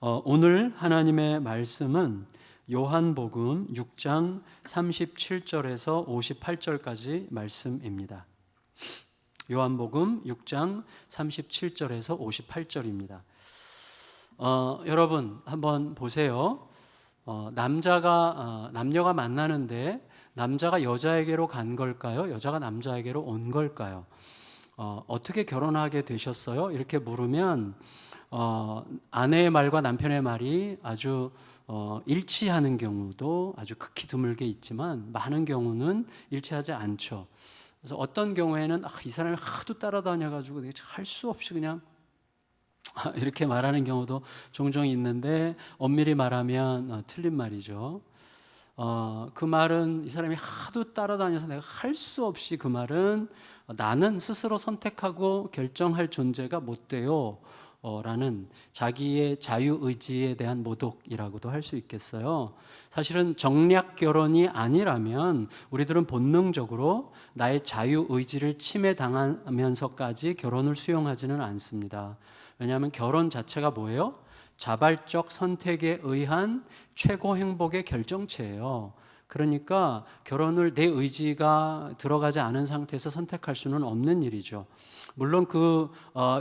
오늘 하나님의 말씀은 요한복음 6장 37절에서 58절까지 말씀입니다. 요한복음 6장 37절에서 58절입니다. 여러분 한번 보세요. 남녀가 만나는데 남자가 여자에게로 간 걸까요? 여자가 남자에게로 온 걸까요? 어떻게 결혼하게 되셨어요? 이렇게 물으면 아내의 말과 남편의 말이 아주 일치하는 경우도 아주 극히 드물게 있지만 많은 경우는 일치하지 않죠. 그래서 어떤 경우에는 이 사람을 하도 따라다녀가지고 할 수 없이 그냥 이렇게 말하는 경우도 종종 있는데 엄밀히 말하면 틀린 말이죠. 그 말은 이 사람이 하도 따라다녀서 내가 할 수 없이 그 말은 나는 스스로 선택하고 결정할 존재가 못 돼요 라는 자기의 자유의지에 대한 모독이라고도 할 수 있겠어요. 사실은 정략 결혼이 아니라면 우리들은 본능적으로 나의 자유의지를 침해당하면서까지 결혼을 수용하지는 않습니다. 왜냐하면 결혼 자체가 뭐예요? 자발적 선택에 의한 최고 행복의 결정체예요. 그러니까 결혼을 내 의지가 들어가지 않은 상태에서 선택할 수는 없는 일이죠. 물론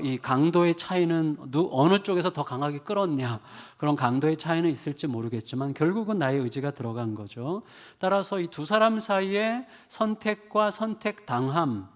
이 강도의 차이는 어느 쪽에서 더 강하게 끌었냐 그런 강도의 차이는 있을지 모르겠지만 결국은 나의 의지가 들어간 거죠. 따라서 이 두 사람 사이에 선택과 선택당함,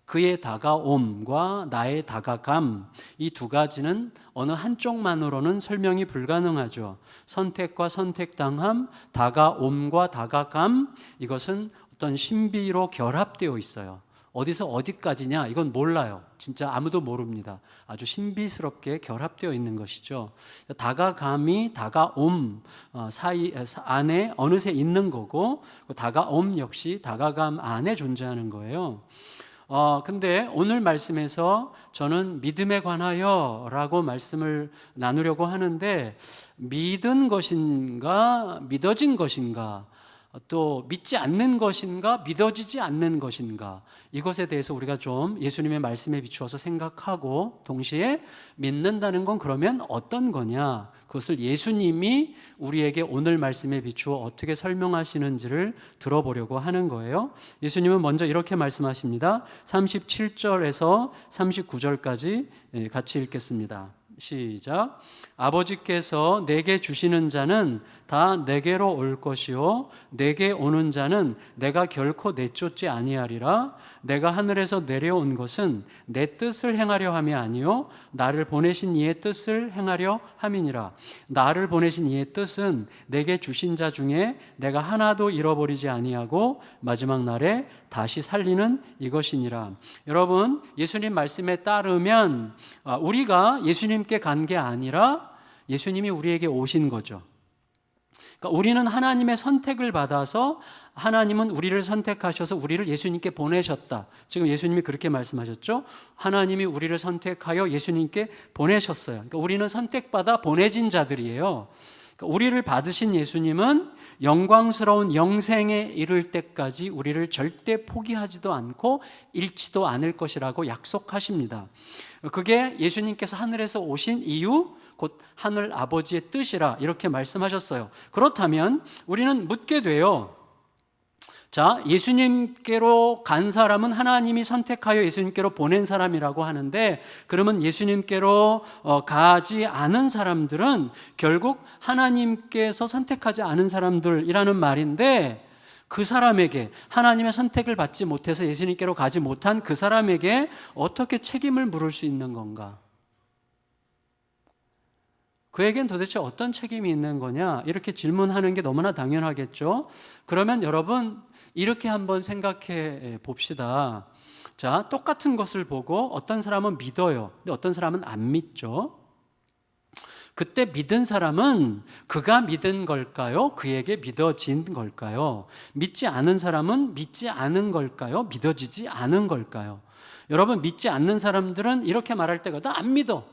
그의 다가옴과 나의 다가감, 이 두 가지는 어느 한쪽만으로는 설명이 불가능하죠. 선택과 선택당함, 다가옴과 다가감, 이것은 어떤 신비로 결합되어 있어요. 어디서 어디까지냐 이건 몰라요. 진짜 아무도 모릅니다. 아주 신비스럽게 결합되어 있는 것이죠. 다가감이 다가옴 사이 안에 어느새 있는 거고, 다가옴 역시 다가감 안에 존재하는 거예요. 근데 오늘 말씀에서 저는 믿음에 관하여 라고 말씀을 나누려고 하는데, 믿은 것인가 믿어진 것인가, 또 믿지 않는 것인가 믿어지지 않는 것인가, 이것에 대해서 우리가 좀 예수님의 말씀에 비추어서 생각하고, 동시에 믿는다는 건 그러면 어떤 거냐, 그것을 예수님이 우리에게 오늘 말씀에 비추어 어떻게 설명하시는지를 들어보려고 하는 거예요. 예수님은 먼저 이렇게 말씀하십니다. 37절에서 39절까지 같이 읽겠습니다. 시작. 아버지께서 내게 주시는 자는 다 내게로 올 것이요 내게 오는 자는 내가 결코 내쫓지 아니하리라. 내가 하늘에서 내려온 것은 내 뜻을 행하려 함이 아니요 나를 보내신 이의 뜻을 행하려 함이니라. 나를 보내신 이의 뜻은 내게 주신 자 중에 내가 하나도 잃어버리지 아니하고 마지막 날에 다시 살리는 이것이니라. 여러분, 예수님 말씀에 따르면 우리가 예수님께 간 게 아니라 예수님이 우리에게 오신 거죠. 그러니까 우리는 하나님의 선택을 받아서 하나님은 우리를 선택하셔서 우리를 예수님께 보내셨다. 지금 예수님이 그렇게 말씀하셨죠. 하나님이 우리를 선택하여 예수님께 보내셨어요. 그러니까 우리는 선택받아 보내진 자들이에요. 그러니까 우리를 받으신 예수님은 영광스러운 영생에 이를 때까지 우리를 절대 포기하지도 않고 잃지도 않을 것이라고 약속하십니다. 그게 예수님께서 하늘에서 오신 이유, 곧 하늘 아버지의 뜻이라 이렇게 말씀하셨어요. 그렇다면 우리는 묻게 돼요. 자, 예수님께로 간 사람은 하나님이 선택하여 예수님께로 보낸 사람이라고 하는데, 그러면 예수님께로 가지 않은 사람들은 결국 하나님께서 선택하지 않은 사람들이라는 말인데, 그 사람에게, 하나님의 선택을 받지 못해서 예수님께로 가지 못한 그 사람에게 어떻게 책임을 물을 수 있는 건가? 그에겐 도대체 어떤 책임이 있는 거냐? 이렇게 질문하는 게 너무나 당연하겠죠. 그러면 여러분, 이렇게 한번 생각해 봅시다. 자, 똑같은 것을 보고 어떤 사람은 믿어요. 근데 어떤 사람은 안 믿죠. 그때 믿은 사람은 그가 믿은 걸까요? 그에게 믿어진 걸까요? 믿지 않은 사람은 믿지 않은 걸까요? 믿어지지 않은 걸까요? 여러분, 믿지 않는 사람들은 이렇게 말할 때가 나 안 믿어.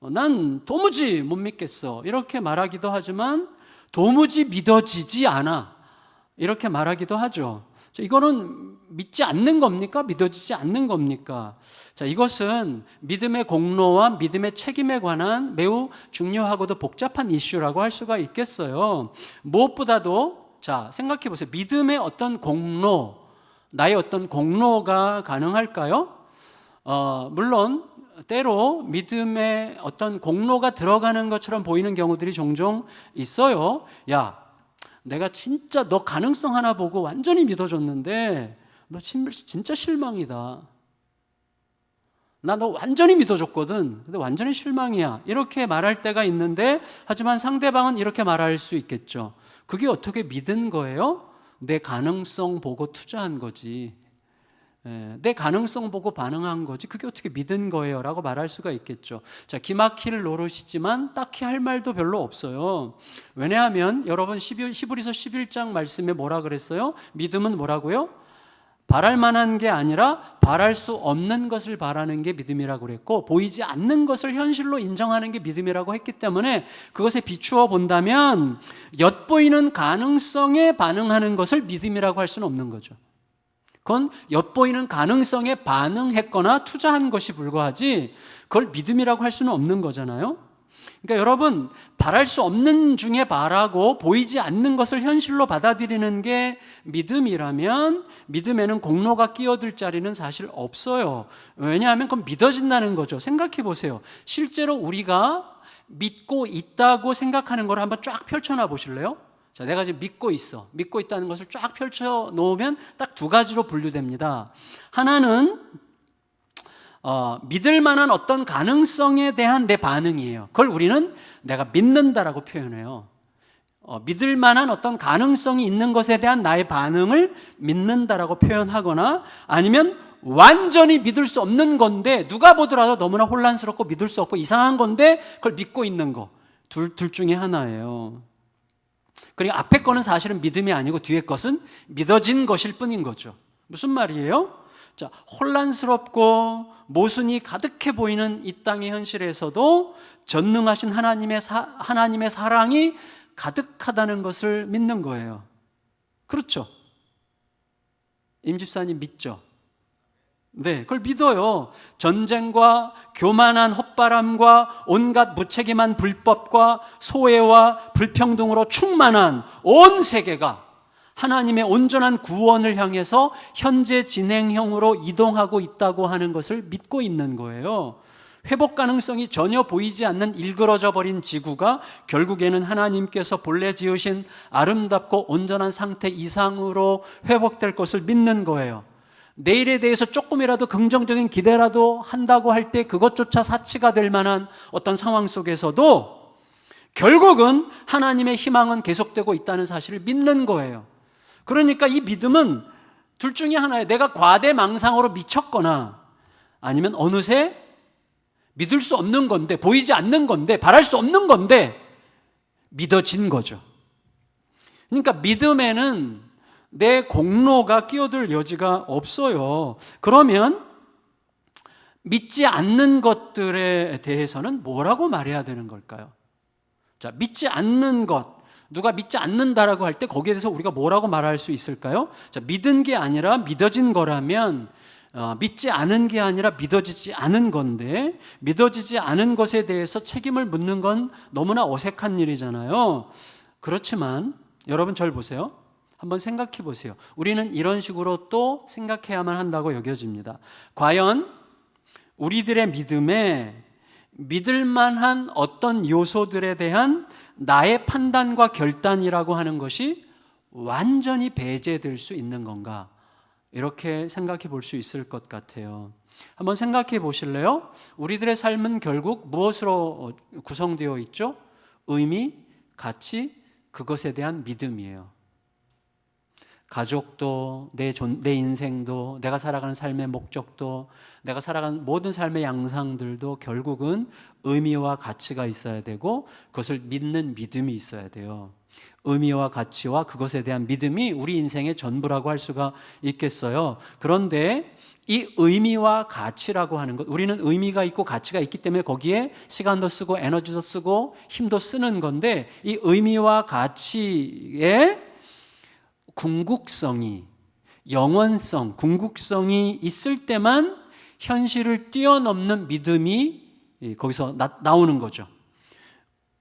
난 도무지 못 믿겠어. 이렇게 말하기도 하지만 도무지 믿어지지 않아. 이렇게 말하기도 하죠. 이거는 믿지 않는 겁니까? 믿어지지 않는 겁니까? 자, 이것은 믿음의 공로와 믿음의 책임에 관한 매우 중요하고도 복잡한 이슈라고 할 수가 있겠어요. 무엇보다도 자, 생각해 보세요. 믿음의 어떤 공로, 나의 어떤 공로가 가능할까요? 물론 때로 믿음의 어떤 공로가 들어가는 것처럼 보이는 경우들이 종종 있어요. 야, 내가 진짜 너 가능성 하나 보고 완전히 믿어줬는데 너 진짜 실망이다. 나 너 완전히 믿어줬거든. 근데 완전히 실망이야. 이렇게 말할 때가 있는데, 하지만 상대방은 이렇게 말할 수 있겠죠. 그게 어떻게 믿은 거예요? 내 가능성 보고 투자한 거지. 내 가능성 보고 반응한 거지. 그게 어떻게 믿은 거예요? 라고 말할 수가 있겠죠. 자, 기막힐 노릇이지만 딱히 할 말도 별로 없어요. 왜냐하면 여러분 히브리서 11장 말씀에 뭐라 그랬어요? 믿음은 뭐라고요? 바랄 만한 게 아니라 바랄 수 없는 것을 바라는 게 믿음이라고 그랬고, 보이지 않는 것을 현실로 인정하는 게 믿음이라고 했기 때문에 그것에 비추어 본다면 엿보이는 가능성에 반응하는 것을 믿음이라고 할 수는 없는 거죠. 그건 엿보이는 가능성에 반응했거나 투자한 것이 불과하지 그걸 믿음이라고 할 수는 없는 거잖아요. 그러니까 여러분, 바랄 수 없는 중에 바라고 보이지 않는 것을 현실로 받아들이는 게 믿음이라면 믿음에는 공로가 끼어들 자리는 사실 없어요. 왜냐하면 그건 믿어진다는 거죠. 생각해 보세요. 실제로 우리가 믿고 있다고 생각하는 걸 한번 쫙 펼쳐놔 보실래요? 자, 내가 지금 믿고 있어. 믿고 있다는 것을 쫙 펼쳐 놓으면 딱 두 가지로 분류됩니다. 하나는 믿을 만한 어떤 가능성에 대한 내 반응이에요. 그걸 우리는 내가 믿는다라고 표현해요. 믿을 만한 어떤 가능성이 있는 것에 대한 나의 반응을 믿는다라고 표현하거나, 아니면 완전히 믿을 수 없는 건데 누가 보더라도 너무나 혼란스럽고 믿을 수 없고 이상한 건데 그걸 믿고 있는 거. 둘 중에 하나예요. 그리고 앞에 거는 사실은 믿음이 아니고 뒤에 것은 믿어진 것일 뿐인 거죠. 무슨 말이에요? 자, 혼란스럽고 모순이 가득해 보이는 이 땅의 현실에서도 전능하신 하나님의 사랑이 가득하다는 것을 믿는 거예요. 그렇죠? 임 집사님 믿죠? 네, 그걸 믿어요. 전쟁과 교만한 헛바람과 온갖 무책임한 불법과 소외와 불평등으로 충만한 온 세계가 하나님의 온전한 구원을 향해서 현재 진행형으로 이동하고 있다고 하는 것을 믿고 있는 거예요. 회복 가능성이 전혀 보이지 않는 일그러져 버린 지구가 결국에는 하나님께서 본래 지으신 아름답고 온전한 상태 이상으로 회복될 것을 믿는 거예요. 내일에 대해서 조금이라도 긍정적인 기대라도 한다고 할 때 그것조차 사치가 될 만한 어떤 상황 속에서도 결국은 하나님의 희망은 계속되고 있다는 사실을 믿는 거예요. 그러니까 이 믿음은 둘 중에 하나예요. 내가 과대망상으로 미쳤거나 아니면 어느새 믿을 수 없는 건데, 보이지 않는 건데, 바랄 수 없는 건데 믿어진 거죠. 그러니까 믿음에는 내 공로가 끼어들 여지가 없어요. 그러면 믿지 않는 것들에 대해서는 뭐라고 말해야 되는 걸까요? 자, 믿지 않는 것, 누가 믿지 않는다라고 할 때 거기에 대해서 우리가 뭐라고 말할 수 있을까요? 자, 믿은 게 아니라 믿어진 거라면 믿지 않은 게 아니라 믿어지지 않은 건데, 믿어지지 않은 것에 대해서 책임을 묻는 건 너무나 어색한 일이잖아요. 그렇지만 여러분 절 보세요. 한번 생각해 보세요. 우리는 이런 식으로 또 생각해야만 한다고 여겨집니다. 과연 우리들의 믿음에 믿을 만한 어떤 요소들에 대한 나의 판단과 결단이라고 하는 것이 완전히 배제될 수 있는 건가? 이렇게 생각해 볼 수 있을 것 같아요. 한번 생각해 보실래요? 우리들의 삶은 결국 무엇으로 구성되어 있죠? 의미, 가치, 그것에 대한 믿음이에요. 가족도, 내 인생도, 내가 살아가는 삶의 목적도, 내가 살아가는 모든 삶의 양상들도 결국은 의미와 가치가 있어야 되고 그것을 믿는 믿음이 있어야 돼요. 의미와 가치와 그것에 대한 믿음이 우리 인생의 전부라고 할 수가 있겠어요. 그런데 이 의미와 가치라고 하는 것, 우리는 의미가 있고 가치가 있기 때문에 거기에 시간도 쓰고 에너지도 쓰고 힘도 쓰는 건데, 이 의미와 가치의 궁극성이, 영원성, 궁극성이 있을 때만 현실을 뛰어넘는 믿음이 거기서 나오는 거죠.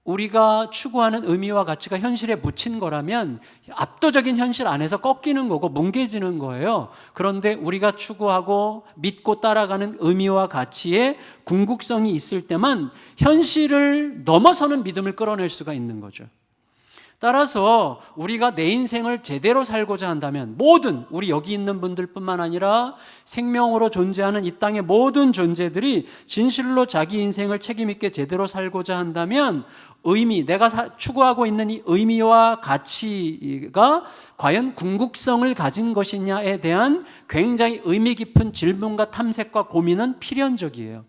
우리가 추구하는 의미와 가치가 현실에 묻힌 거라면 압도적인 현실 안에서 꺾이는 거고 뭉개지는 거예요. 그런데 우리가 추구하고 믿고 따라가는 의미와 가치에 궁극성이 있을 때만 현실을 넘어서는 믿음을 끌어낼 수가 있는 거죠. 따라서 우리가 내 인생을 제대로 살고자 한다면 모든 우리 여기 있는 분들뿐만 아니라 생명으로 존재하는 이 땅의 모든 존재들이 진실로 자기 인생을 책임 있게 제대로 살고자 한다면 의미, 내가 추구하고 있는 이 의미와 가치가 과연 궁극성을 가진 것이냐에 대한 굉장히 의미 깊은 질문과 탐색과 고민은 필연적이에요.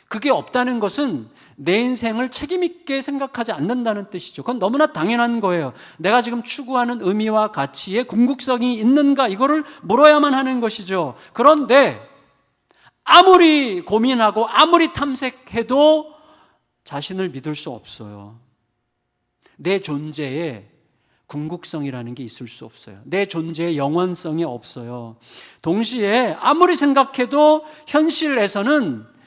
그게 없다는 것은 내 인생을 책임있게 생각하지 않는다는 뜻이죠. 그건 너무나 당연한 거예요. 내가 지금 추구하는 의미와 가치에 궁극성이 있는가, 이거를 물어야만 하는 것이죠. 그런데 아무리 고민하고 아무리 탐색해도 자신을 믿을 수 없어요. 내 존재에 궁극성이라는 게 있을 수 없어요. 내 존재에 영원성이 없어요. 동시에 아무리 생각해도 현실에서는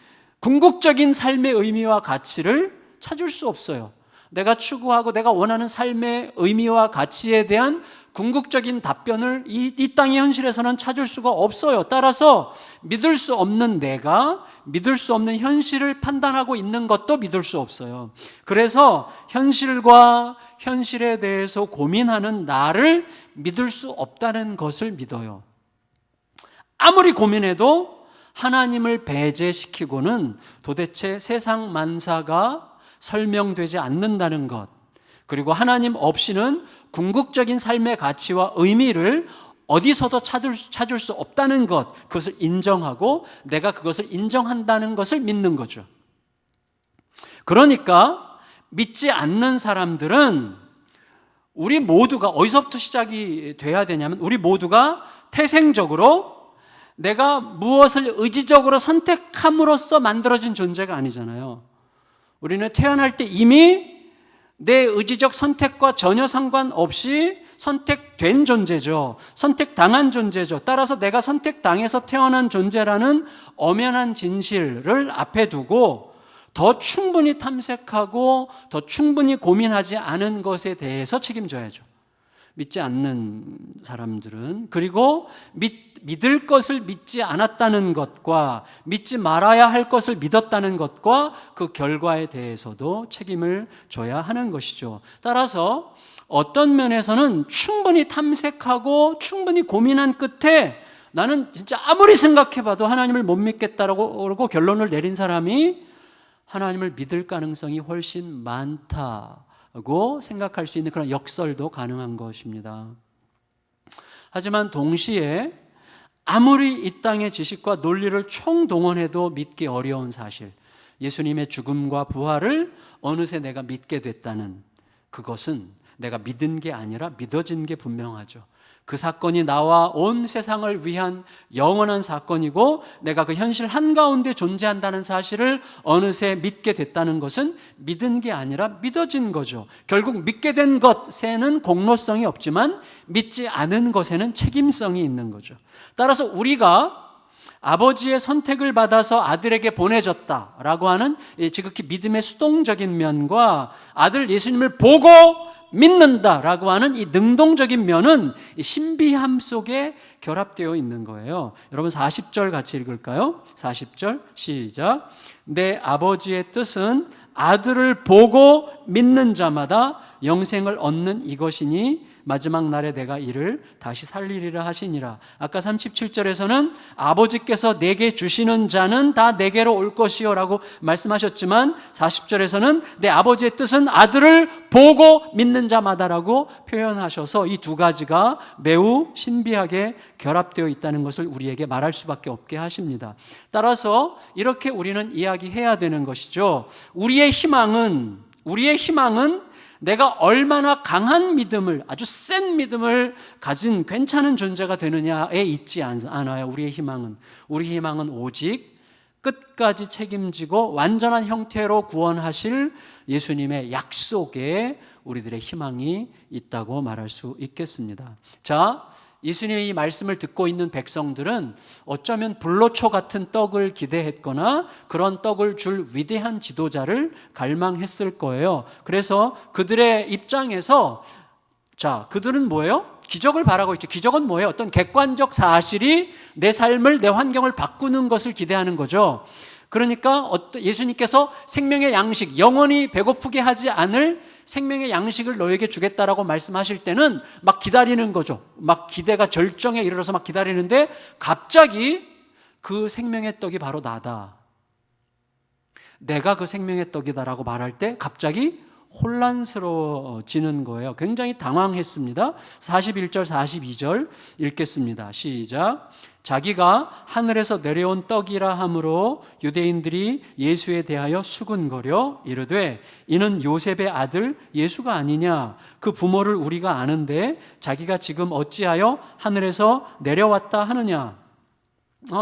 궁극적인 삶의 의미와 가치를 찾을 수 없어요. 내가 추구하고 내가 원하는 삶의 의미와 가치에 대한 궁극적인 답변을 이 땅의 현실에서는 찾을 수가 없어요. 따라서 믿을 수 없는 내가 믿을 수 없는 현실을 판단하고 있는 것도 믿을 수 없어요. 그래서 현실과 현실에 대해서 고민하는 나를 믿을 수 없다는 것을 믿어요. 아무리 고민해도 하나님을 배제시키고는 도대체 세상 만사가 설명되지 않는다는 것, 그리고 하나님 없이는 궁극적인 삶의 가치와 의미를 어디서도 찾을 수 없다는 것, 그것을 인정하고 내가 그것을 인정한다는 것을 믿는 거죠. 그러니까 믿지 않는 사람들은 우리 모두가 어디서부터 시작이 돼야 되냐면 우리 모두가 태생적으로 내가 무엇을 의지적으로 선택함으로써 만들어진 존재가 아니잖아요. 우리는 태어날 때 이미 내 의지적 선택과 전혀 상관없이 선택된 존재죠. 선택당한 존재죠. 따라서 내가 선택당해서 태어난 존재라는 엄연한 진실을 앞에 두고 더 충분히 탐색하고 더 충분히 고민하지 않은 것에 대해서 책임져야죠. 믿지 않는 사람들은, 그리고 믿을 것을 믿지 않았다는 것과 믿지 말아야 할 것을 믿었다는 것과 그 결과에 대해서도 책임을 져야 하는 것이죠. 따라서 어떤 면에서는 충분히 탐색하고 충분히 고민한 끝에 나는 진짜 아무리 생각해봐도 하나님을 못 믿겠다라고 결론을 내린 사람이 하나님을 믿을 가능성이 훨씬 많다고 생각할 수 있는 그런 역설도 가능한 것입니다. 하지만 동시에 아무리 이 땅의 지식과 논리를 총동원해도 믿기 어려운 사실, 예수님의 죽음과 부활을 어느새 내가 믿게 됐다는 그것은 내가 믿은 게 아니라 믿어진 게 분명하죠. 그 사건이 나와 온 세상을 위한 영원한 사건이고 내가 그 현실 한가운데 존재한다는 사실을 어느새 믿게 됐다는 것은 믿은 게 아니라 믿어진 거죠. 결국 믿게 된 것에는 공로성이 없지만 믿지 않은 것에는 책임성이 있는 거죠. 따라서 우리가 아버지의 선택을 받아서 아들에게 보내졌다라고 하는 지극히 믿음의 수동적인 면과 아들 예수님을 보고 믿는다라고 하는 이 능동적인 면은 이 신비함 속에 결합되어 있는 거예요. 여러분 40절 같이 읽을까요? 40절 시작. 내 아버지의 뜻은 아들을 보고 믿는 자마다 영생을 얻는 이것이니 마지막 날에 내가 이를 다시 살리리라 하시니라. 아까 37절에서는 아버지께서 내게 주시는 자는 다 내게로 올 것이요 라고 말씀하셨지만 40절에서는 내 아버지의 뜻은 아들을 보고 믿는 자마다라고 표현하셔서 이 두 가지가 매우 신비하게 결합되어 있다는 것을 우리에게 말할 수밖에 없게 하십니다. 따라서 이렇게 우리는 이야기해야 되는 것이죠. 우리의 희망은 내가 얼마나 강한 믿음을, 아주 센 믿음을 가진 괜찮은 존재가 되느냐에 있지 않아요. 우리의 희망은 오직 끝까지 책임지고 완전한 형태로 구원하실 예수님의 약속에 우리들의 희망이 있다고 말할 수 있겠습니다. 자, 예수님의 이 말씀을 듣고 있는 백성들은 어쩌면 불로초 같은 떡을 기대했거나 그런 떡을 줄 위대한 지도자를 갈망했을 거예요. 그래서 그들의 입장에서 그들은 뭐예요? 기적을 바라고 있죠. 기적은 뭐예요? 어떤 객관적 사실이 내 삶을, 내 환경을 바꾸는 것을 기대하는 거죠. 그러니까 예수님께서 생명의 양식, 영원히 배고프게 하지 않을 생명의 양식을 너에게 주겠다라고 말씀하실 때는 막 기다리는 거죠. 막 기대가 절정에 이르러서 막 기다리는데 갑자기 그 생명의 떡이 바로 나다. 내가 그 생명의 떡이다라고 말할 때 갑자기 혼란스러워지는 거예요. 굉장히 당황했습니다. 41절, 42절 읽겠습니다. 시작. 자기가 하늘에서 내려온 떡이라 함으로 유대인들이 예수에 대하여 수군거려 이르되 이는 요셉의 아들 예수가 아니냐? 그 부모를 우리가 아는데 자기가 지금 어찌하여 하늘에서 내려왔다 하느냐?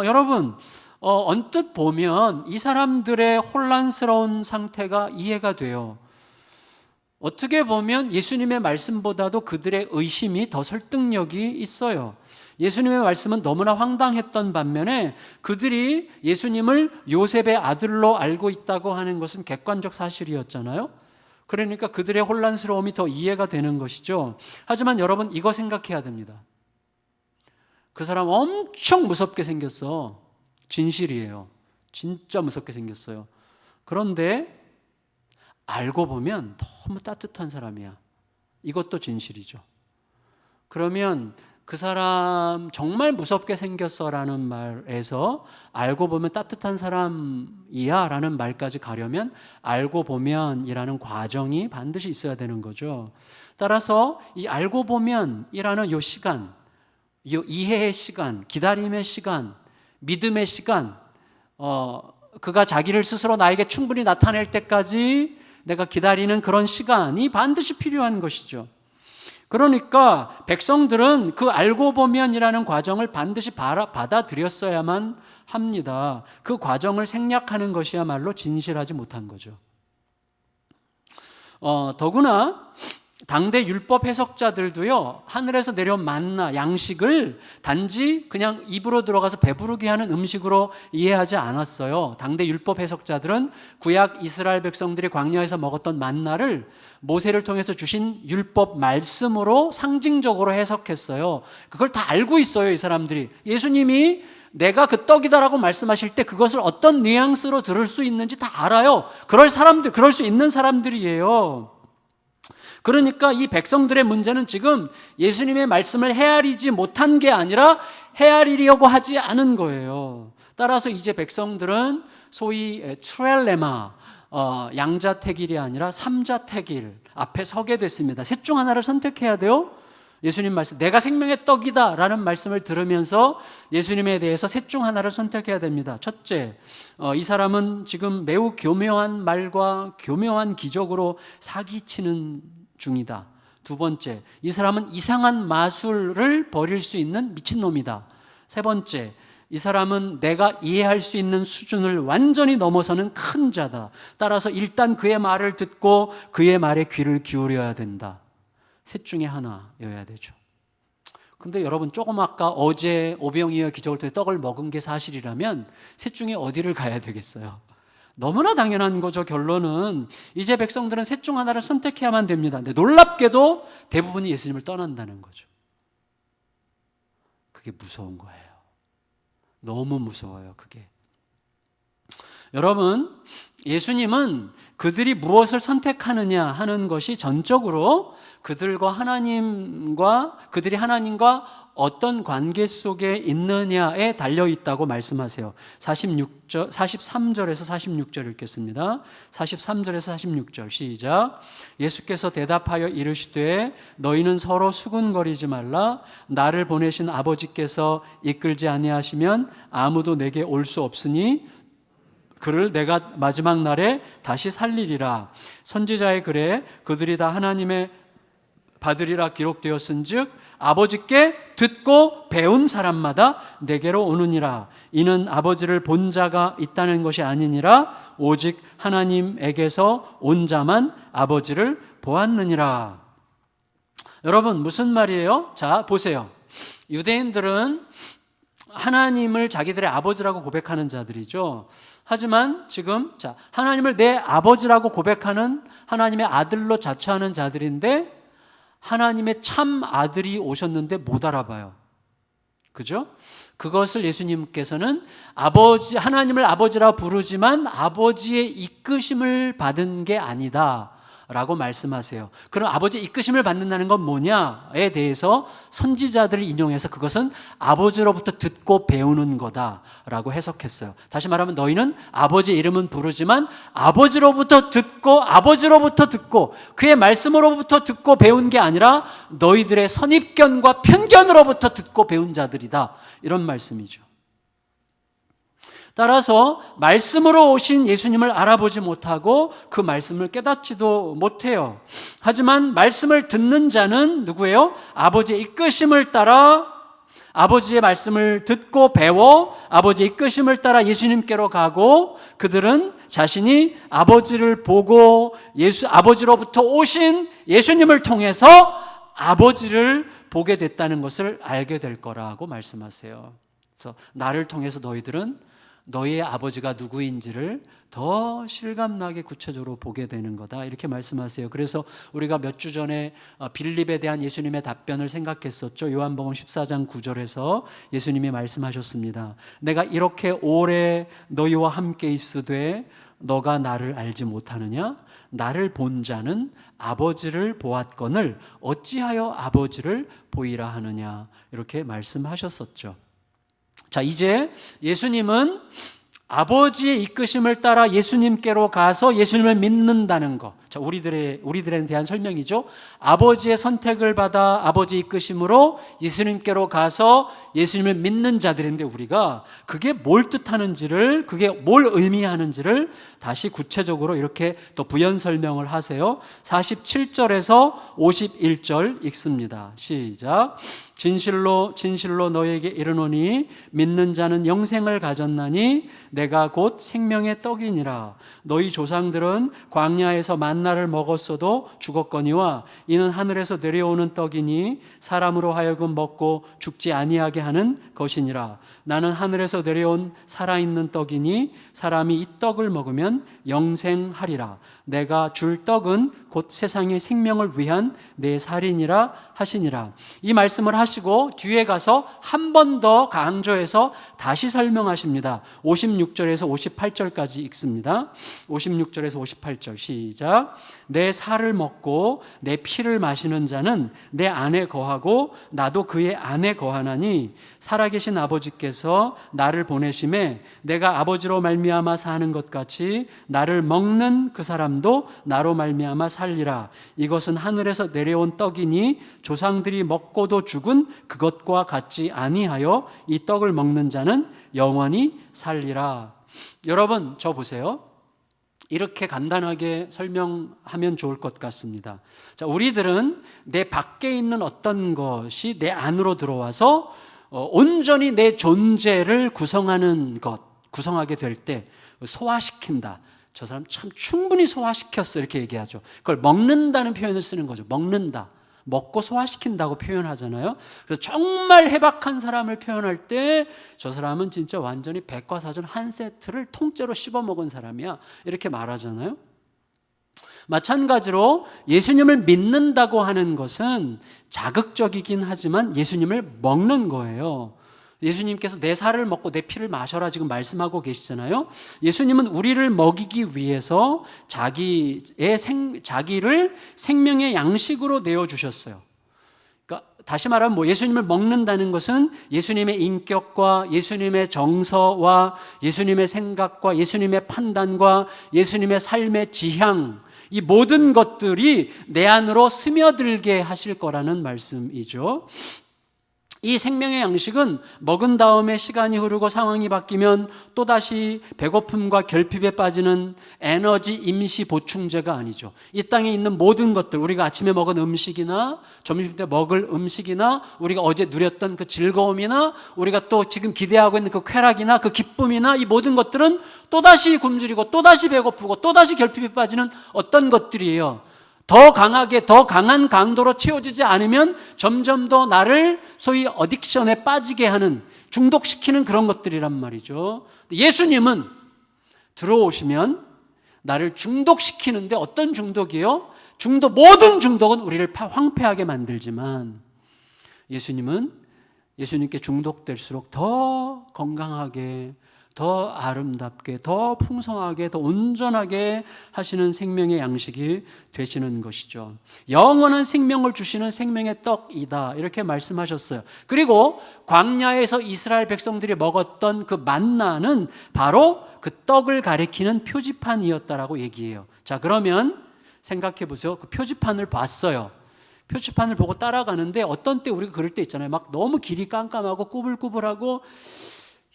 여러분, 언뜻 보면 이 사람들의 혼란스러운 상태가 이해가 돼요. 어떻게 보면 예수님의 말씀보다도 그들의 의심이 더 설득력이 있어요. 예수님의 말씀은 너무나 황당했던 반면에 그들이 예수님을 요셉의 아들로 알고 있다고 하는 것은 객관적 사실이었잖아요. 그러니까 그들의 혼란스러움이 더 이해가 되는 것이죠. 하지만 여러분, 이거 생각해야 됩니다. 그 사람 엄청 무섭게 생겼어. 진실이에요. 진짜 무섭게 생겼어요. 그런데 알고 보면 너무 따뜻한 사람이야. 이것도 진실이죠. 그러면 그 사람 정말 무섭게 생겼어라는 말에서 알고 보면 따뜻한 사람이야 라는 말까지 가려면 알고 보면이라는 과정이 반드시 있어야 되는 거죠. 따라서 이 알고 보면이라는 이 시간, 이 이해의 시간, 기다림의 시간, 믿음의 시간, 그가 자기를 스스로 나에게 충분히 나타낼 때까지 내가 기다리는 그런 시간이 반드시 필요한 것이죠. 그러니까 백성들은 그 알고 보면이라는 과정을 반드시 받아들였어야만 합니다. 그 과정을 생략하는 것이야말로 진실하지 못한 거죠. 더구나 당대 율법 해석자들도요, 하늘에서 내려온 만나, 양식을 단지 그냥 입으로 들어가서 배부르게 하는 음식으로 이해하지 않았어요. 당대 율법 해석자들은 구약 이스라엘 백성들이 광야에서 먹었던 만나를 모세를 통해서 주신 율법 말씀으로 상징적으로 해석했어요. 그걸 다 알고 있어요, 이 사람들이. 예수님이 내가 그 떡이다라고 말씀하실 때 그것을 어떤 뉘앙스로 들을 수 있는지 다 알아요. 그럴 수 있는 사람들이에요. 그러니까 이 백성들의 문제는 지금 예수님의 말씀을 헤아리지 못한 게 아니라 헤아리려고 하지 않은 거예요. 따라서 이제 백성들은 소위 트렐레마, 양자택일이 아니라 삼자택일 앞에 서게 됐습니다. 셋 중 하나를 선택해야 돼요. 예수님 말씀, 내가 생명의 떡이다 라는 말씀을 들으면서 예수님에 대해서 셋 중 하나를 선택해야 됩니다. 첫째, 이 사람은 지금 매우 교묘한 말과 교묘한 기적으로 사기치는 중이다. 두 번째, 이 사람은 이상한 마술을 벌일 수 있는 미친놈이다. 세 번째, 이 사람은 내가 이해할 수 있는 수준을 완전히 넘어서는 큰 자다. 따라서 일단 그의 말을 듣고 그의 말에 귀를 기울여야 된다. 셋 중에 하나여야 되죠. 근데 여러분, 조금 아까 어제 오병이어 기적을 통해 떡을 먹은 게 사실이라면 셋 중에 어디를 가야 되겠어요? 너무나 당연한 거죠. 결론은 이제 백성들은 셋 중 하나를 선택해야만 됩니다. 근데 놀랍게도 대부분이 예수님을 떠난다는 거죠. 그게 무서운 거예요. 너무 무서워요, 그게. 여러분, 예수님은 그들이 무엇을 선택하느냐 하는 것이 전적으로 그들이 하나님과 어떤 관계 속에 있느냐에 달려있다고 말씀하세요. 43절에서 46절 읽겠습니다. 43절에서 46절 시작. 예수께서 대답하여 이르시되 너희는 서로 수군거리지 말라. 나를 보내신 아버지께서 이끌지 아니하시면 아무도 내게 올 수 없으니 그를 내가 마지막 날에 다시 살리리라. 선지자의 글에 그들이 다 하나님의 받으리라 기록되었은즉 아버지께 듣고 배운 사람마다 내게로 오느니라. 이는 아버지를 본 자가 있다는 것이 아니니라. 오직 하나님에게서 온 자만 아버지를 보았느니라. 여러분, 무슨 말이에요? 자, 보세요. 유대인들은 하나님을 자기들의 아버지라고 고백하는 자들이죠. 하지만 지금 하나님을 내 아버지라고 고백하는 하나님의 아들로 자처하는 자들인데 하나님의 참 아들이 오셨는데 못 알아봐요. 그죠? 그것을 예수님께서는 하나님을 아버지라 부르지만 아버지의 이끄심을 받은 게 아니다 라고 말씀하세요. 그럼 아버지의 이끄심을 받는다는 건 뭐냐에 대해서 선지자들을 인용해서 그것은 아버지로부터 듣고 배우는 거다라고 해석했어요. 다시 말하면 너희는 아버지의 이름은 부르지만 아버지로부터 듣고 그의 말씀으로부터 듣고 배운 게 아니라 너희들의 선입견과 편견으로부터 듣고 배운 자들이다. 이런 말씀이죠. 따라서 말씀으로 오신 예수님을 알아보지 못하고 그 말씀을 깨닫지도 못해요. 하지만 말씀을 듣는 자는 누구예요? 아버지의 이끄심을 따라 아버지의 말씀을 듣고 배워 아버지의 이끄심을 따라 예수님께로 가고 그들은 자신이 아버지를 보고 아버지로부터 오신 예수님을 통해서 아버지를 보게 됐다는 것을 알게 될 거라고 말씀하세요. 그래서 나를 통해서 너희들은 너희의 아버지가 누구인지를 더 실감나게 구체적으로 보게 되는 거다 이렇게 말씀하세요. 그래서 우리가 몇 주 전에 빌립에 대한 예수님의 답변을 생각했었죠. 요한복음 14장 9절에서 예수님이 말씀하셨습니다. 내가 이렇게 오래 너희와 함께 있으되 너가 나를 알지 못하느냐? 나를 본 자는 아버지를 보았거늘 어찌하여 아버지를 보이라 하느냐 이렇게 말씀하셨었죠. 자, 이제 예수님은 아버지의 이끄심을 따라 예수님께로 가서 예수님을 믿는다는 것. 자, 우리들에 대한 설명이죠. 아버지의 선택을 받아 아버지의 이끄심으로 예수님께로 가서 예수님을 믿는 자들인데 우리가 그게 뭘 뜻하는지를, 그게 뭘 의미하는지를 다시 구체적으로 이렇게 또 부연 설명을 하세요. 47절에서 51절 읽습니다. 시작. 진실로 진실로 너에게 이르노니 믿는 자는 영생을 가졌나니 내가 곧 생명의 떡이니라. 너희 조상들은 광야에서 만나를 먹었어도 죽었거니와 이는 하늘에서 내려오는 떡이니 사람으로 하여금 먹고 죽지 아니하게 하는 것이니라. 나는 하늘에서 내려온 살아있는 떡이니 사람이 이 떡을 먹으면 영생하리라. 내가 줄 떡은 곧 세상의 생명을 위한 내 살이니라 하시니라. 이 말씀을 하시고 뒤에 가서 한 번 더 강조해서 다시 설명하십니다. 56절에서 58절까지 읽습니다. 56절에서 58절 시작. 내 살을 먹고 내 피를 마시는 자는 내 안에 거하고 나도 그의 안에 거하나니 살아계신 아버지께서 나를 보내심에 내가 아버지로 말미암아 사는 것 같이 나를 먹는 그 사람도 나로 말미암아 살리라. 이것은 하늘에서 내려온 떡이니 조상들이 먹고도 죽은 그것과 같지 아니하여 이 떡을 먹는 자는 영원히 살리라. 여러분, 저 보세요. 이렇게 간단하게 설명하면 좋을 것 같습니다. 자, 우리들은 내 밖에 있는 어떤 것이 내 안으로 들어와서 온전히 내 존재를 구성하게 될 때 소화시킨다. 저 사람 참 충분히 소화시켰어 이렇게 얘기하죠. 그걸 먹는다는 표현을 쓰는 거죠. 먹는다. 먹고 소화시킨다고 표현하잖아요. 그래서 정말 해박한 사람을 표현할 때 저 사람은 진짜 완전히 백과사전 한 세트를 통째로 씹어 먹은 사람이야 이렇게 말하잖아요. 마찬가지로 예수님을 믿는다고 하는 것은 자극적이긴 하지만 예수님을 먹는 거예요. 예수님께서 내 살을 먹고 내 피를 마셔라 지금 말씀하고 계시잖아요. 예수님은 우리를 먹이기 위해서 자기를 생명의 양식으로 내어주셨어요. 그러니까 다시 말하면 예수님을 먹는다는 것은 예수님의 인격과 예수님의 정서와 예수님의 생각과 예수님의 판단과 예수님의 삶의 지향, 이 모든 것들이 내 안으로 스며들게 하실 거라는 말씀이죠. 이 생명의 양식은 먹은 다음에 시간이 흐르고 상황이 바뀌면 또다시 배고픔과 결핍에 빠지는 에너지 임시 보충제가 아니죠. 이 땅에 있는 모든 것들, 우리가 아침에 먹은 음식이나 점심때 먹을 음식이나 우리가 어제 누렸던 그 즐거움이나 우리가 또 지금 기대하고 있는 그 쾌락이나 그 기쁨이나 이 모든 것들은 또다시 굶주리고 또다시 배고프고 또다시 결핍에 빠지는 어떤 것들이에요. 더 강하게, 더 강한 강도로 채워지지 않으면 점점 더 나를 소위 어딕션에 빠지게 하는, 중독시키는 그런 것들이란 말이죠. 예수님은 들어오시면 나를 중독시키는데, 어떤 중독이요? 모든 중독은 우리를 황폐하게 만들지만, 예수님께 중독될수록 더 건강하게, 더 아름답게, 더 풍성하게, 더 온전하게 하시는 생명의 양식이 되시는 것이죠. 영원한 생명을 주시는 생명의 떡이다, 이렇게 말씀하셨어요. 그리고 광야에서 이스라엘 백성들이 먹었던 그 만나는 바로 그 떡을 가리키는 표지판이었다라고 얘기해요. 자, 그러면 생각해 보세요. 그 표지판을 봤어요. 표지판을 보고 따라가는데, 어떤 때 우리가 그럴 때 있잖아요. 막 너무 길이 깜깜하고 꾸불꾸불하고,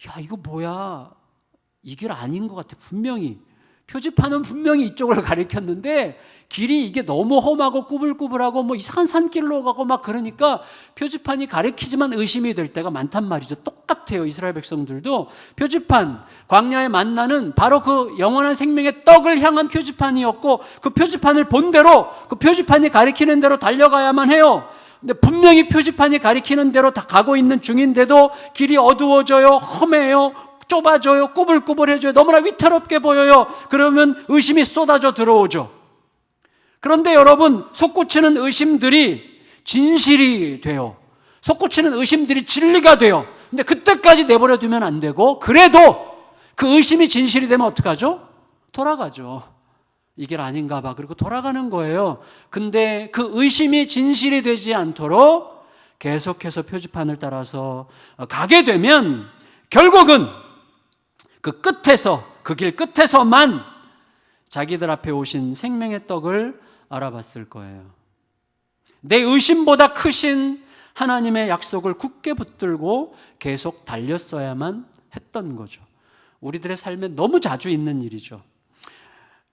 야, 이거 뭐야, 이 길 아닌 것 같아. 분명히 표지판은 분명히 이쪽을 가리켰는데 길이 이게 너무 험하고 꾸불꾸불하고 뭐 이상한 산길로 가고 막 그러니까 표지판이 가리키지만 의심이 될 때가 많단 말이죠. 똑같아요. 이스라엘 백성들도 표지판, 광야의 만나는 바로 그 영원한 생명의 떡을 향한 표지판이었고, 그 표지판을 본 대로, 그 표지판이 가리키는 대로 달려가야만 해요. 근데 분명히 표지판이 가리키는 대로 다 가고 있는 중인데도 길이 어두워져요, 험해요, 좁아져요, 꾸불꾸불해져요, 너무나 위태롭게 보여요. 그러면 의심이 쏟아져 들어오죠. 그런데 여러분, 솟구치는 의심들이 진실이 돼요. 솟구치는 의심들이 진리가 돼요. 근데 그때까지 내버려 두면 안 되고, 그래도 그 의심이 진실이 되면 어떡하죠? 돌아가죠. 이 길 아닌가 봐. 그리고 돌아가는 거예요. 근데 그 의심이 진실이 되지 않도록 계속해서 표지판을 따라서 가게 되면 결국은 그 끝에서, 그 길 끝에서만 자기들 앞에 오신 생명의 떡을 알아봤을 거예요. 내 의심보다 크신 하나님의 약속을 굳게 붙들고 계속 달렸어야만 했던 거죠. 우리들의 삶에 너무 자주 있는 일이죠.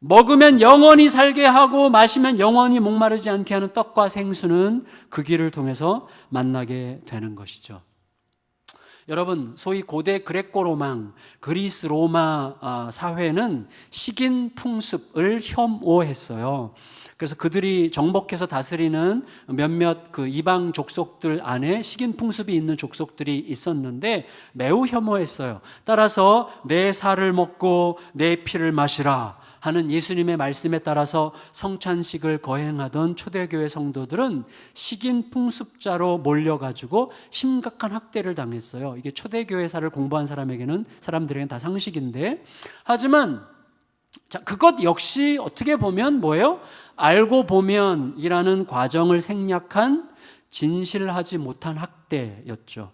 먹으면 영원히 살게 하고 마시면 영원히 목마르지 않게 하는 떡과 생수는 그 길을 통해서 만나게 되는 것이죠. 여러분, 소위 고대 그레코 로망, 그리스 로마 사회는 식인 풍습을 혐오했어요. 그래서 그들이 정복해서 다스리는 몇몇 그 이방 족속들 안에 식인 풍습이 있는 족속들이 있었는데 매우 혐오했어요. 따라서 내 살을 먹고 내 피를 마시라 하는 예수님의 말씀에 따라서 성찬식을 거행하던 초대교회 성도들은 식인 풍습자로 몰려가지고 심각한 학대를 당했어요. 이게 초대교회사를 공부한 사람들에게는 다 상식인데, 하지만 그것 역시 어떻게 보면 뭐예요? 알고 보면이라는 과정을 생략한 진실하지 못한 학대였죠.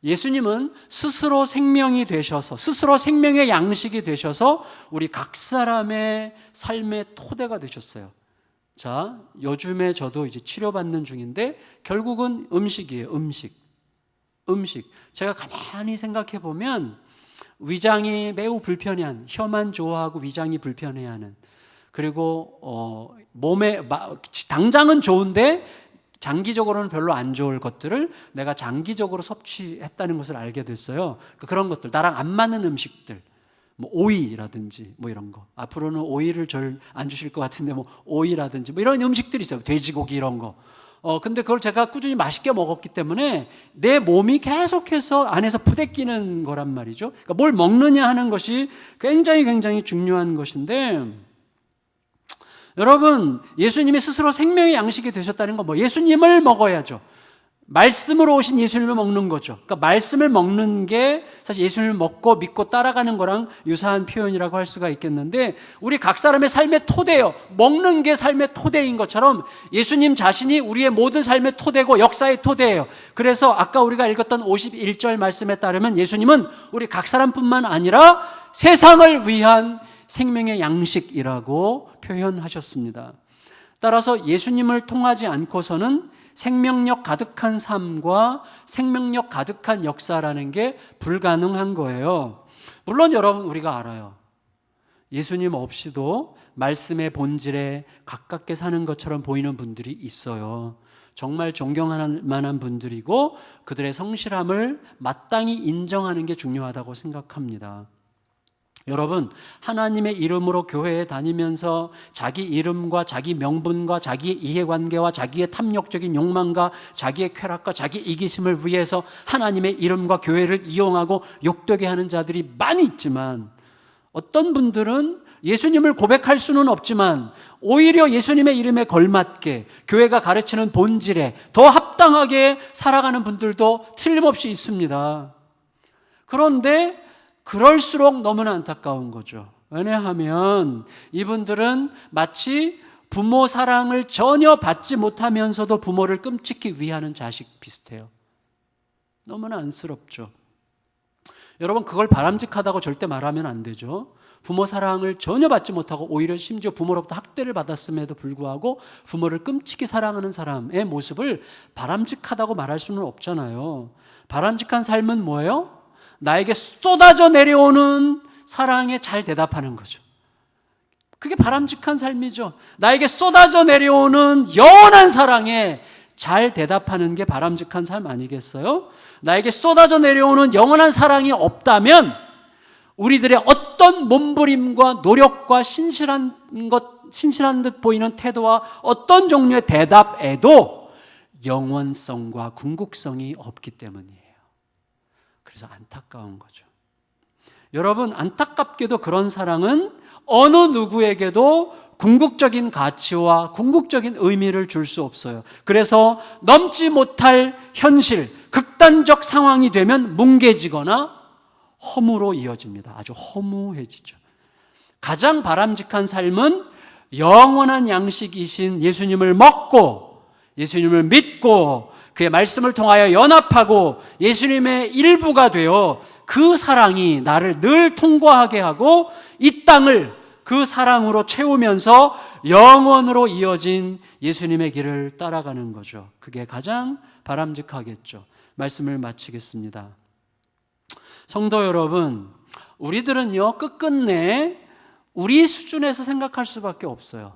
예수님은 스스로 생명이 되셔서, 스스로 생명의 양식이 되셔서 우리 각 사람의 삶의 토대가 되셨어요. 자, 요즘에 저도 이제 치료받는 중인데 결국은 음식이에요. 음식. 제가 가만히 생각해 보면 위장이 매우 불편해하는, 혀만 좋아하고 위장이 불편해하는, 그리고 몸에 당장은 좋은데 장기적으로는 별로 안 좋을 것들을 내가 장기적으로 섭취했다는 것을 알게 됐어요. 그런 것들, 나랑 안 맞는 음식들, 뭐 오이라든지 뭐 이런 거. 앞으로는 오이를 절 안 주실 것 같은데 뭐 오이라든지 뭐 이런 음식들이 있어요. 돼지고기 이런 거. 근데 그걸 제가 꾸준히 맛있게 먹었기 때문에 내 몸이 계속해서 안에서 푸대끼는 거란 말이죠. 그러니까 뭘 먹느냐 하는 것이 굉장히 중요한 것인데, 여러분, 예수님이 스스로 생명의 양식이 되셨다는 건 뭐 예수님을 먹어야죠. 말씀으로 오신 예수님을 먹는 거죠. 그러니까 말씀을 먹는 게 사실 예수님을 먹고 믿고 따라가는 거랑 유사한 표현이라고 할 수가 있겠는데, 우리 각 사람의 삶의 토대예요. 먹는 게 삶의 토대인 것처럼 예수님 자신이 우리의 모든 삶의 토대고 역사의 토대예요. 그래서 아까 우리가 읽었던 51절 말씀에 따르면 예수님은 우리 각 사람뿐만 아니라 세상을 위한 생명의 양식이라고 표현하셨습니다. 따라서 예수님을 통하지 않고서는 생명력 가득한 삶과 생명력 가득한 역사라는 게 불가능한 거예요. 물론 여러분, 우리가 알아요. 예수님 없이도 말씀의 본질에 가깝게 사는 것처럼 보이는 분들이 있어요. 정말 존경할 만한 분들이고 그들의 성실함을 마땅히 인정하는 게 중요하다고 생각합니다. 여러분, 하나님의 이름으로 교회에 다니면서 자기 이름과 자기 명분과 자기의 이해관계와 자기의 탐욕적인 욕망과 자기의 쾌락과 자기 이기심을 위해서 하나님의 이름과 교회를 이용하고 욕되게 하는 자들이 많이 있지만, 어떤 분들은 예수님을 고백할 수는 없지만 오히려 예수님의 이름에 걸맞게 교회가 가르치는 본질에 더 합당하게 살아가는 분들도 틀림없이 있습니다. 그런데 그럴수록 너무나 안타까운 거죠. 왜냐하면 이분들은 마치 부모 사랑을 전혀 받지 못하면서도 부모를 끔찍히 위하는 자식 비슷해요. 너무나 안쓰럽죠. 여러분, 그걸 바람직하다고 절대 말하면 안 되죠. 부모 사랑을 전혀 받지 못하고 오히려 심지어 부모로부터 학대를 받았음에도 불구하고 부모를 끔찍히 사랑하는 사람의 모습을 바람직하다고 말할 수는 없잖아요. 바람직한 삶은 뭐예요? 나에게 쏟아져 내려오는 사랑에 잘 대답하는 거죠. 그게 바람직한 삶이죠. 나에게 쏟아져 내려오는 영원한 사랑에 잘 대답하는 게 바람직한 삶 아니겠어요? 나에게 쏟아져 내려오는 영원한 사랑이 없다면 우리들의 어떤 몸부림과 노력과 신실한 듯 보이는 태도와 어떤 종류의 대답에도 영원성과 궁극성이 없기 때문이에요. 그래서 안타까운 거죠. 여러분, 안타깝게도 그런 사랑은 어느 누구에게도 궁극적인 가치와 궁극적인 의미를 줄 수 없어요. 그래서 넘지 못할 현실, 극단적 상황이 되면 뭉개지거나 허무로 이어집니다. 아주 허무해지죠. 가장 바람직한 삶은 영원한 양식이신 예수님을 먹고 예수님을 믿고 그의 말씀을 통하여 연합하고 예수님의 일부가 되어 그 사랑이 나를 늘 통과하게 하고 이 땅을 그 사랑으로 채우면서 영원으로 이어진 예수님의 길을 따라가는 거죠. 그게 가장 바람직하겠죠. 말씀을 마치겠습니다. 성도 여러분, 우리들은요, 끝끝내 우리 수준에서 생각할 수밖에 없어요.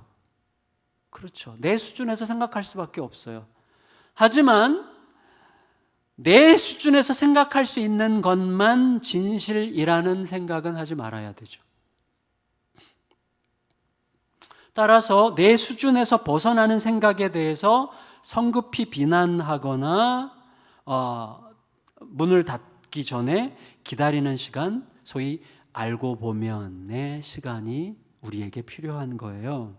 그렇죠. 내 수준에서 생각할 수밖에 없어요. 하지만 내 수준에서 생각할 수 있는 것만 진실이라는 생각은 하지 말아야 되죠. 따라서 내 수준에서 벗어나는 생각에 대해서 성급히 비난하거나 문을 닫기 전에 기다리는 시간, 소위 알고 보면의 시간이 우리에게 필요한 거예요.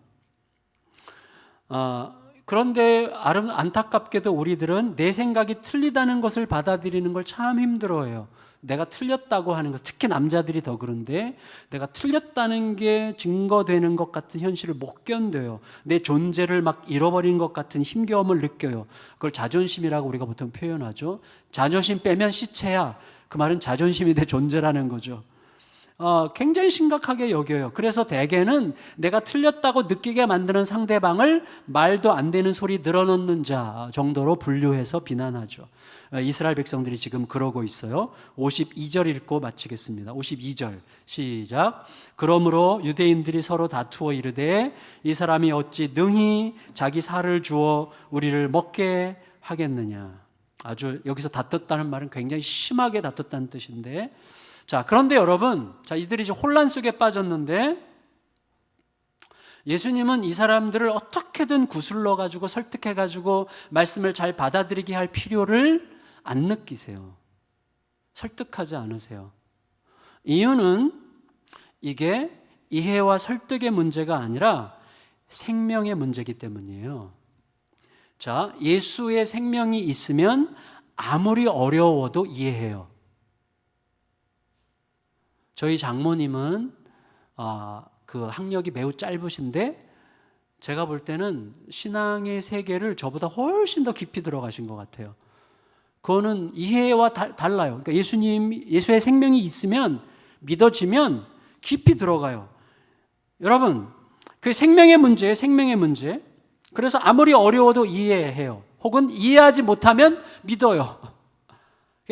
그런데 안타깝게도 우리들은 내 생각이 틀리다는 것을 받아들이는 걸 참 힘들어해요. 내가 틀렸다고 하는 것, 특히 남자들이 더 그런데 내가 틀렸다는 게 증거되는 것 같은 현실을 못 견뎌요. 내 존재를 막 잃어버린 것 같은 힘겨움을 느껴요. 그걸 자존심이라고 우리가 보통 표현하죠. 자존심 빼면 시체야. 그 말은 자존심이 내 존재라는 거죠. 굉장히 심각하게 여겨요. 그래서 대개는 내가 틀렸다고 느끼게 만드는 상대방을 말도 안 되는 소리 늘어놓는 자 정도로 분류해서 비난하죠. 이스라엘 백성들이 지금 그러고 있어요. 52절 읽고 마치겠습니다. 52절 시작. 그러므로 유대인들이 서로 다투어 이르되 이 사람이 어찌 능히 자기 살을 주어 우리를 먹게 하겠느냐. 아주 여기서 다퉜다는 말은 굉장히 심하게 다퉜다는 뜻인데, 자, 그런데 여러분, 이들이 이제 혼란 속에 빠졌는데 예수님은 이 사람들을 어떻게든 구슬러 가지고 설득해 가지고 말씀을 잘 받아들이게 할 필요를 안 느끼세요. 설득하지 않으세요. 이유는 이게 이해와 설득의 문제가 아니라 생명의 문제이기 때문이에요. 자, 예수의 생명이 있으면 아무리 어려워도 이해해요. 저희 장모님은 그 학력이 매우 짧으신데 제가 볼 때는 신앙의 세계를 저보다 훨씬 더 깊이 들어가신 것 같아요. 그거는 이해와 달라요. 그러니까 예수의 생명이 있으면, 믿어지면 깊이 들어가요. 여러분, 그 생명의 문제예요, 생명의 문제. 그래서 아무리 어려워도 이해해요. 혹은 이해하지 못하면 믿어요.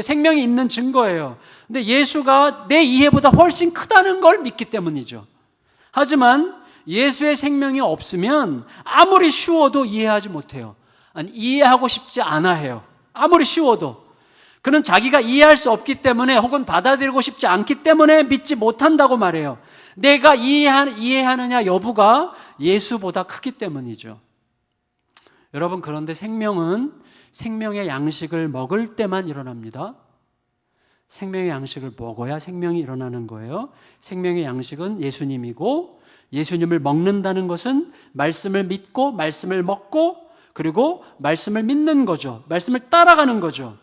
생명이 있는 증거예요. 근데 예수가 내 이해보다 훨씬 크다는 걸 믿기 때문이죠. 하지만 예수의 생명이 없으면 아무리 쉬워도 이해하지 못해요. 아니, 이해하고 싶지 않아 해요. 아무리 쉬워도. 그는 자기가 이해할 수 없기 때문에 혹은 받아들이고 싶지 않기 때문에 믿지 못한다고 말해요. 내가 이해하느냐 여부가 예수보다 크기 때문이죠. 여러분, 그런데 생명은 생명의 양식을 먹을 때만 일어납니다. 생명의 양식을 먹어야 생명이 일어나는 거예요. 생명의 양식은 예수님이고, 예수님을 먹는다는 것은 말씀을 믿고 말씀을 먹고 그리고 말씀을 믿는 거죠. 말씀을 따라가는 거죠.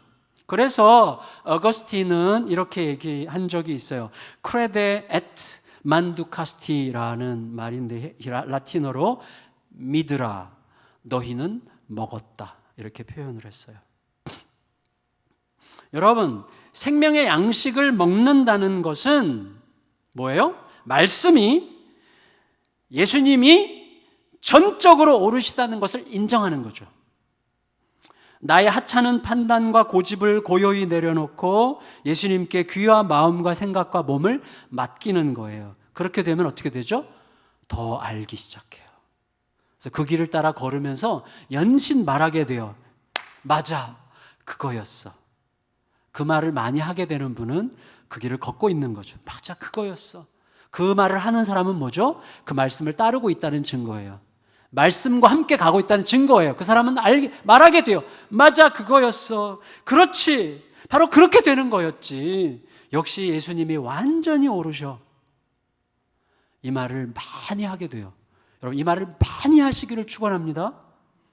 그래서 어거스틴은 이렇게 얘기한 적이 있어요. 크레데 에트 만두카스티라는 말인데 라틴어로 믿으라, 너희는 먹었다, 이렇게 표현을 했어요. 여러분, 생명의 양식을 먹는다는 것은 뭐예요? 말씀이, 예수님이 전적으로 옳으시다는 것을 인정하는 거죠. 나의 하찮은 판단과 고집을 고요히 내려놓고 예수님께 귀와 마음과 생각과 몸을 맡기는 거예요. 그렇게 되면 어떻게 되죠? 더 알기 시작해요. 그래서 그 길을 따라 걸으면서 연신 말하게 돼요. 맞아, 그거였어. 그 말을 많이 하게 되는 분은 그 길을 걷고 있는 거죠. 맞아, 그거였어. 그 말을 하는 사람은 뭐죠? 그 말씀을 따르고 있다는 증거예요. 말씀과 함께 가고 있다는 증거예요. 그 사람은 말하게 돼요. 맞아, 그거였어. 그렇지, 바로 그렇게 되는 거였지. 역시 예수님이 완전히 옳으셔. 이 말을 많이 하게 돼요. 여러분, 이 말을 많이 하시기를 축원합니다.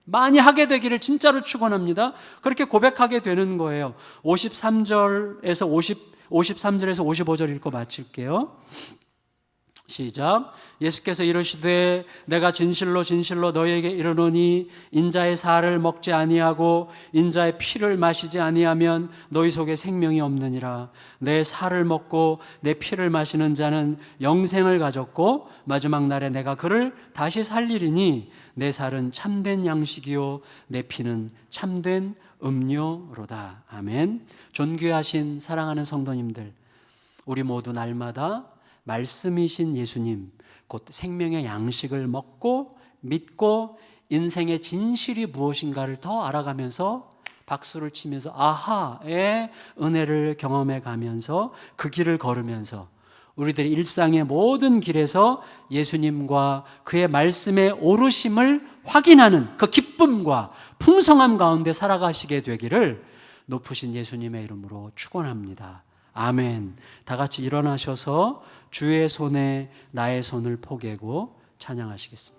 많이 하게 되기를 진짜로 축원합니다. 그렇게 고백하게 되는 거예요. 53절에서 55절 읽고 마칠게요. 시작. 예수께서 이르시되 내가 진실로 진실로 너희에게 이르노니 인자의 살을 먹지 아니하고 인자의 피를 마시지 아니하면 너희 속에 생명이 없느니라. 내 살을 먹고 내 피를 마시는 자는 영생을 가졌고 마지막 날에 내가 그를 다시 살리리니 내 살은 참된 양식이요 내 피는 참된 음료로다. 아멘. 존귀하신 사랑하는 성도님들, 우리 모두 날마다 말씀이신 예수님, 곧 생명의 양식을 먹고 믿고 인생의 진실이 무엇인가를 더 알아가면서 박수를 치면서 아하의 은혜를 경험해 가면서 그 길을 걸으면서 우리들의 일상의 모든 길에서 예수님과 그의 말씀의 옳으심을 확인하는 그 기쁨과 풍성함 가운데 살아가시게 되기를 높으신 예수님의 이름으로 축원합니다. 아멘. 다 같이 일어나셔서 주의 손에 나의 손을 포개고 찬양하시겠습니다.